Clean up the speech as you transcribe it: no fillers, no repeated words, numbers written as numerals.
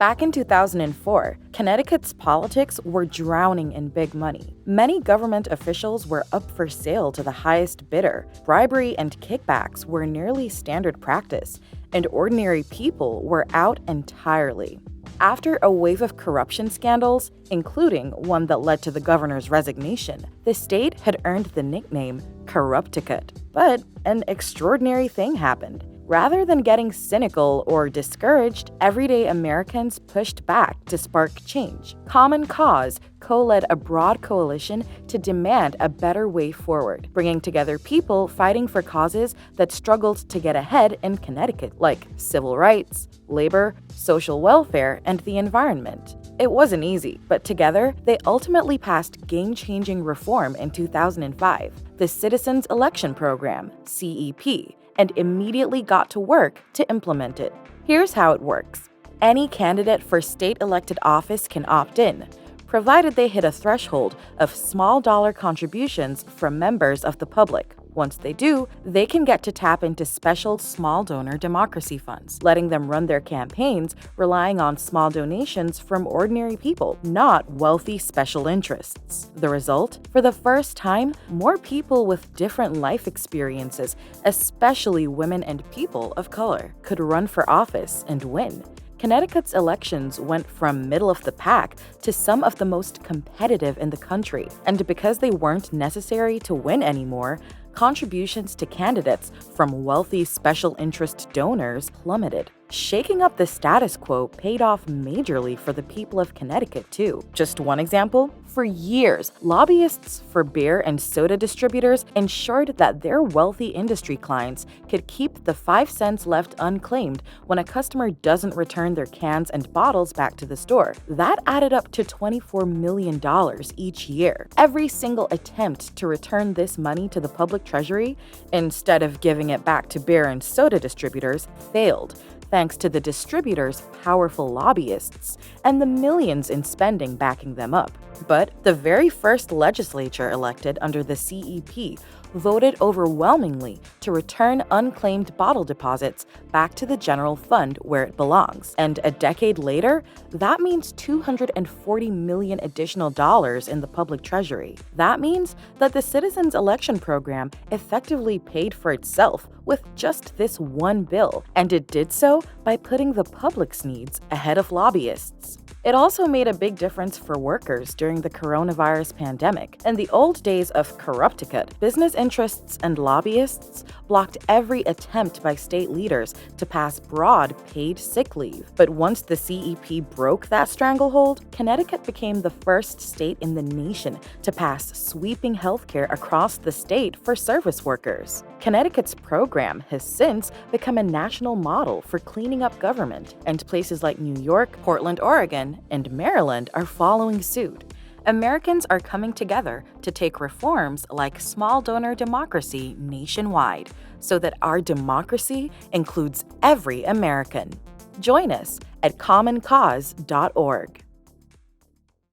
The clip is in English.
Back in 2004, Connecticut's politics were drowning in big money. Many government officials were up for sale to the highest bidder. Bribery and kickbacks were nearly standard practice, and ordinary people were out entirely. After a wave of corruption scandals, including one that led to the governor's resignation, the state had earned the nickname CORRUPTICUT. But an extraordinary thing happened. Rather than getting cynical or discouraged, everyday Americans pushed back to spark change. Common Cause co-led a broad coalition to demand a better way forward, bringing together people fighting for causes that struggled to get ahead in Connecticut, like civil rights, labor, social welfare, and the environment. It wasn't easy, but together, they ultimately passed game-changing reform in 2005, the Citizens Election Program, CEP, and immediately got to work to implement it. Here's how it works. Any candidate for state-elected office can opt in, provided they hit a threshold of small-dollar contributions from members of the public. Once they do, they can get to tap into special small donor democracy funds, letting them run their campaigns relying on small donations from ordinary people, not wealthy special interests. The result? For the first time, more people with different life experiences, especially women and people of color, could run for office and win. Connecticut's elections went from middle of the pack to some of the most competitive in the country, and because they weren't necessary to win anymore, contributions to candidates from wealthy special interest donors plummeted. Shaking up the status quo paid off majorly for the people of Connecticut, too. Just one example? For years, lobbyists for beer and soda distributors ensured that their wealthy industry clients could keep the 5 cents left unclaimed when a customer doesn't return their cans and bottles back to the store. That added up to $24 million each year. Every single attempt to return this money to the public treasury, instead of giving it back to beer and soda distributors, failed, thanks to the distributors' powerful lobbyists and the millions in spending backing them up. But the very first legislature elected under the CEP voted overwhelmingly to return unclaimed bottle deposits back to the general fund where it belongs. And a decade later, that means $240 million additional dollars in the public treasury. That means that the Citizens Election Program effectively paid for itself with just this one bill, and it did so by putting the public's needs ahead of lobbyists. It also made a big difference for workers during the coronavirus pandemic. In the old days of CORRUPTICUT, business interests and lobbyists blocked every attempt by state leaders to pass broad paid sick leave. But once the CEP broke that stranglehold, Connecticut became the first state in the nation to pass sweeping healthcare across the state for service workers. Connecticut's program has since become a national model for cleaning up government, and places like New York, Portland, Oregon, and Maryland are following suit. Americans are coming together to take reforms like small donor democracy nationwide, so that our democracy includes every American. Join us at commoncause.org.